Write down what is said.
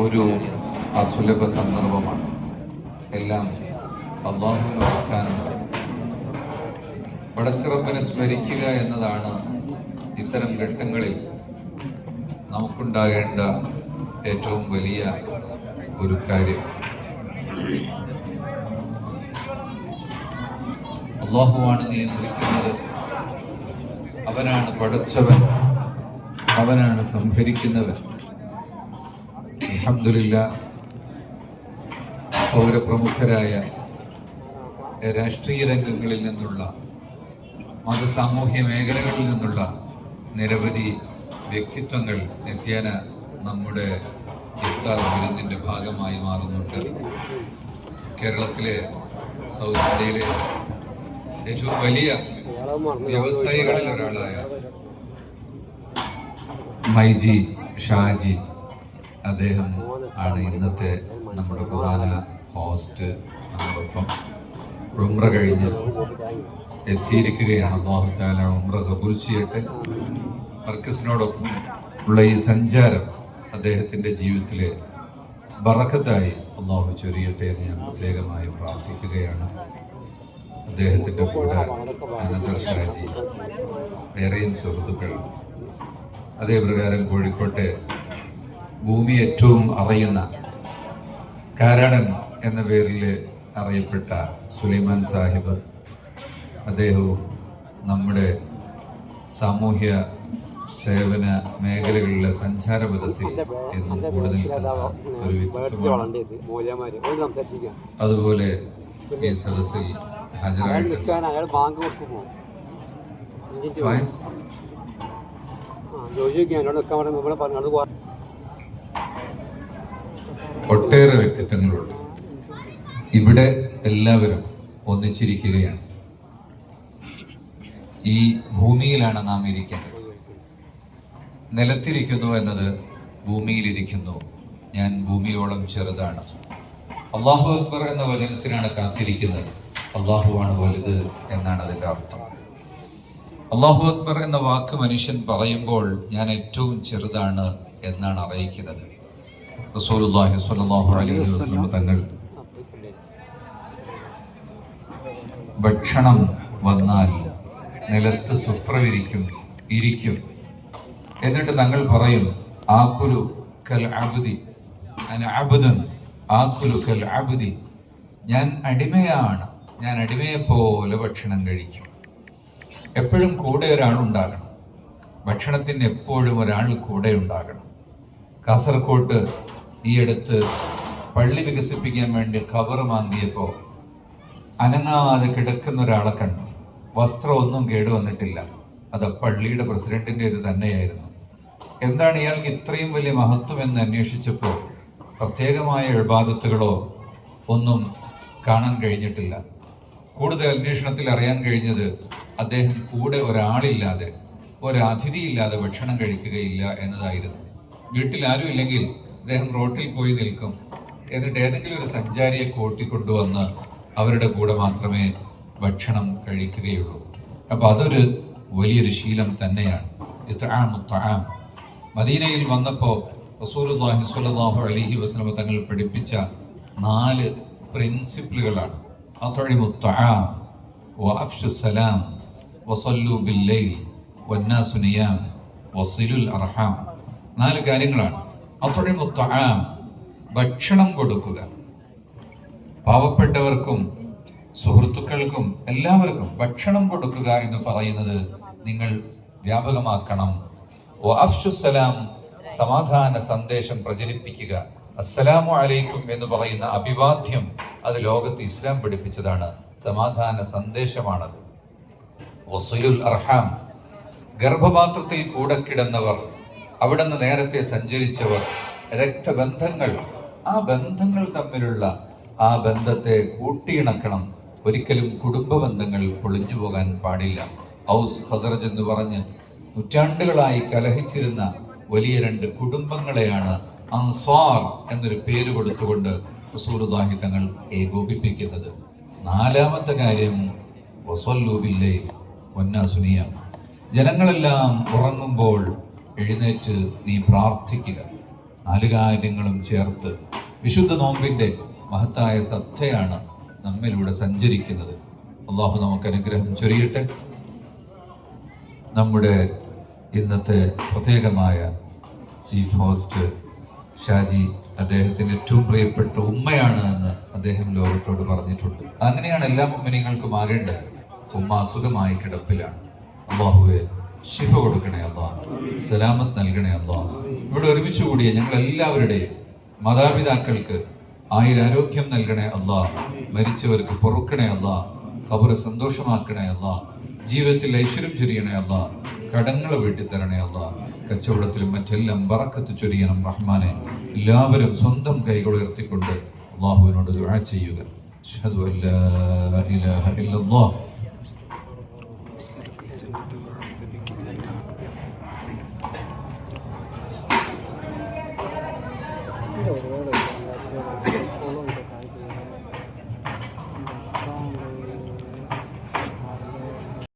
ഒരു അസുലഭ സന്ദർഭമാണ്. എല്ലാം അല്ലാഹുവിനെ ഓർക്കാനുണ്ട്. പടച്ചിറപ്പിനെ സ്മരിക്കുക എന്നതാണ് ഇത്തരം ഘട്ടങ്ങളിൽ നമുക്കുണ്ടാകേണ്ട ഏറ്റവും വലിയ ഒരു കാര്യം. അല്ലാഹുവാണ് നിയന്ത്രിക്കുന്നത്, അവനാണ് പടച്ചവൻ, അവനാണ് സംഭരിക്കുന്നവൻ. അൽഹംദുലില്ലാഹ്, പൗരപ്രമുഖരായ രാഷ്ട്രീയ രംഗങ്ങളിൽ നിന്നുള്ള മതസാമൂഹ്യ മേഖലകളിൽ നിന്നുള്ള നിരവധി വ്യക്തിത്വങ്ങൾ നിത്യേന നമ്മുടെ ഇഫ്താർ വിരുന്നിൻ്റെ ഭാഗമായി മാറുന്നുണ്ട്. കേരളത്തിലെ സൗത്ത് ഇന്ത്യയിലെ ഏറ്റവും വലിയ വ്യവസായികളിൽ ഒരാളായ മൈജി ഷാജി, അദ്ദേഹം ആണ് ഇന്നത്തെ നമ്മുടെ പ്രധാന ഹോസ്റ്റ്. നമ്മോടൊപ്പം ഉംറ കഴിഞ്ഞ് എത്തിയിരിക്കുകയാണ്. അല്ലാഹു തആല ഉംറ ഖബൂൽ ചെയ്യട്ടെ. മർക്കസിനോടൊപ്പം ഉള്ള ഈ സഞ്ചാരം അദ്ദേഹത്തിൻ്റെ ജീവിതത്തിലെ ബറക്കത്തായി അല്ലാഹു ചൊരിയട്ടെ എന്ന് ഞാൻ പ്രത്യേകമായി പ്രാർത്ഥിക്കുകയാണ്. അദ്ദേഹത്തിൻ്റെ കൂടെ അനന്തർ ഷാജി, വേറെയും സുഹൃത്തുക്കൾ. അതേപ്രകാരം കോഴിക്കോട്ടെ ഭൂമി ഏറ്റവും അറിയുന്ന കാരാടൻ എന്ന പേരിൽ അറിയപ്പെട്ട സുലൈമാൻ സാഹിബ്, അദ്ദേഹവും നമ്മുടെ സാമൂഹ്യ സേവന മേഖലകളിലെ സഞ്ചാരപഥത്തിൽ എന്നും കൂടെ നിൽക്കുന്ന ഒരു വ്യക്തിത്വമാണ്. അതുപോലെ ഈ സദസ്സിൽ ഒട്ടേറെ വ്യക്തിത്വങ്ങളുണ്ട്. ഇവിടെ എല്ലാവരും ഒന്നിച്ചിരിക്കുകയാണ്. ഈ ഭൂമിയിലാണ് നാം ഇരിക്കുന്നത്. നിലത്തിരിക്കുന്നു എന്നത് ഭൂമിയിലിരിക്കുന്നു, ഞാൻ ഭൂമിയോളം ചെറുതാണ്. അല്ലാഹു അക്ബർ എന്ന വചനത്തിനാണ് കാത്തിരിക്കുന്നത്. അല്ലാഹുവാണ് വലുത് എന്നാണ് അതിൻ്റെ അർത്ഥം. അല്ലാഹു അക്ബർ എന്ന വാക്ക് മനുഷ്യൻ പറയുമ്പോൾ ഞാൻ ഏറ്റവും ചെറുതാണ് എന്നാണ് അറിയിക്കുന്നത്. റസൂലുള്ളാഹി സ്വല്ലല്ലാഹു അലൈഹി വസല്ലം തങ്ങൾ ഭക്ഷണം വന്നാൽ നിലത്ത് സുഫ്ര ഇരിക്കും. എന്നിട്ട് തങ്ങൾ പറയും, ആകുലു കൽ അബ്ദി അന അബ്ദുൻ ആകുലു കൽ അബ്ദി, ഞാൻ അടിമയാണ്, ഞാൻ അടിമയെപ്പോലെ ഭക്ഷണം കഴിക്കും. എപ്പോഴും കൂടെ ഒരാളുണ്ടാകണം. ഭക്ഷണത്തിന് എപ്പോഴും ഒരാൾ കൂടെ ഉണ്ടാകണം. കാസർകോട്ട് ഈ അടുത്ത് പള്ളി വികസിപ്പിക്കാൻ വേണ്ടി ഖബർ മാന്തിയപ്പോൾ അനങ്ങാതെ കിടക്കുന്ന ഒരാളെ കണ്ടു. വസ്ത്രമൊന്നും കേടുവന്നിട്ടില്ല. അത് പള്ളിയുടെ പ്രസിഡന്റിൻ്റേത് തന്നെയായിരുന്നു. എന്താണ് ഇയാൾക്ക് ഇത്രയും വലിയ മഹത്വം എന്ന് അന്വേഷിച്ചപ്പോൾ പ്രത്യേകമായ ഇബാദത്തുകളോ ഒന്നും കാണാൻ കഴിഞ്ഞിട്ടില്ല. കൂടുതൽ അന്വേഷണത്തിൽ അറിയാൻ കഴിഞ്ഞത് അദ്ദേഹം കൂടെ ഒരാളില്ലാതെ, ഒരതിഥിയില്ലാതെ ഭക്ഷണം കഴിക്കുകയില്ല എന്നതായിരുന്നു. വീട്ടിൽ ആരും ഇല്ലെങ്കിൽ അദ്ദേഹം റോട്ടിൽ പോയി നിൽക്കും. എന്നിട്ട് ഏതെങ്കിലും ഒരു സഞ്ചാരിയെ കൂട്ടിക്കൊണ്ടുവന്ന് അവരുടെ കൂടെ മാത്രമേ ഭക്ഷണം കഴിക്കുകയുള്ളൂ. അപ്പോൾ അതൊരു വലിയൊരു ശീലം തന്നെയാണ്. ഇത്ആം. മദീനയിൽ വന്നപ്പോൾ റസൂലുള്ളാഹി സ്വല്ലല്ലാഹു അലൈഹി വസല്ലം തങ്ങൾ പഠിപ്പിച്ച 4 പ്രിൻസിപ്പിളുകളാണ്. അത്ഇമുത്ത്ആം വഅഫ്ശുസ്സലാം വസല്ലു ബില്ലൈൽ വന്നാസു നിയാം വസിലുൽ അർഹാം. 4 കാര്യങ്ങളാണ്. അത്ഇമുത്ത്ആം, ഭക്ഷണം കൊടുക്കുക. പാവപ്പെട്ടവർക്കും സുഹൃത്തുക്കൾക്കും എല്ലാവർക്കും ഭക്ഷണം കൊടുക്കുക എന്ന് പറയുന്നത് നിങ്ങൾ വ്യാപകമാക്കണം. വഅഫ്ശുസ്സലാം, സമാധാന സന്ദേശം പ്രചരിപ്പിക്കുക. അസ്സലാമു അലൈക്കും എന്ന് പറയുന്ന അഭിവാദ്യം, അത് ലോകത്ത് ഇസ്ലാം പഠിപ്പിച്ചതാണ്. സമാധാന സന്ദേശമാണത്. വസിലുൽ അർഹാം, ഗർഭപാത്രത്തിൽ കൂടെ കിടന്നവർ, അവിടെ നിന്ന് നേരത്തെ സഞ്ചരിച്ചവർ, രക്തബന്ധങ്ങൾ, ആ ബന്ധങ്ങൾ തമ്മിലുള്ള ആ ബന്ധത്തെ കൂട്ടിയിണക്കണം. ഒരിക്കലും കുടുംബ ബന്ധങ്ങൾ പൊളിഞ്ഞു പോകാൻ പാടില്ല. ഔസ് ഖസറജ് എന്ന് പറഞ്ഞ് നൂറ്റാണ്ടുകളായി കലഹിച്ചിരുന്ന വലിയ 2 കുടുംബങ്ങളെയാണ് അൻസാർ എന്നൊരു പേര് കൊടുത്തുകൊണ്ട് റസൂലുള്ളാഹി തങ്ങൾ ഏകോപിപ്പിക്കുന്നത്. 4ാമത്തെ കാര്യം വസല്ലു ബില്ലൈൽ വന്നാസു നിയാം, ജനങ്ങളെല്ലാം ഉറങ്ങുമ്പോൾ എഴുന്നേറ്റ് നീ പ്രാർത്ഥിക്കുക. നാല് കാര്യങ്ങളും ചേർത്ത് വിശുദ്ധ നോമ്പിൻ്റെ മഹത്തായ സത്തയാണ് നമ്മിലൂടെ സഞ്ചരിക്കുന്നത്. അള്ളാഹു നമുക്ക് അനുഗ്രഹം ചൊരിയട്ടെ. നമ്മുടെ ഇന്നത്തെ പ്രത്യേകമായ ചീഫ് ഹോസ്റ്റ് ഷാജി അദ്ദേഹത്തിന് ഏറ്റവും പ്രിയപ്പെട്ട ഉമ്മയാണ് എന്ന് അദ്ദേഹം ലോകത്തോട് പറഞ്ഞിട്ടുണ്ട്. അങ്ങനെയാണ് എല്ലാ മുഅ്മിനീങ്ങൾക്കും ആകേണ്ടത്. ഉമ്മ അസുഖമായി കിടപ്പിലാണ്. അള്ളാഹുവെ ശിഫ കൊടുക്കണേ അള്ളാഹ്, സലാമത്ത് നൽകണേ അള്ളാഹ്. ഇവിടെ ഒരുമിച്ച് കൂടിയ ഞങ്ങൾ എല്ലാവരുടെയും മാതാപിതാക്കൾക്ക് ആയുരാരോഗ്യം നൽകണേ അള്ളാഹ്. മരിച്ചവർക്ക് പൊറുക്കണേ അള്ളാഹ്. ഖബർ സന്തോഷമാക്കണേ അള്ളാഹ്. ജീവിതത്തിൽ ഐശ്വര്യം ചൊരിയണേ അള്ളാഹ്. കടങ്ങൾ വീട്ടിത്തരണേ അള്ളാഹ്. കച്ചവടത്തിലും മറ്റെല്ലാം ബറക്കത്ത് ചൊരിയണം റഹ്മാനെ. എല്ലാവരും സ്വന്തം കൈകൾ ഉയർത്തിക്കൊണ്ട് അള്ളാഹുവിനോട് ദുആ ചെയ്യുക. അശ്ഹദു അല്ലാ ഇലാഹ ഇല്ലല്ലാഹ്.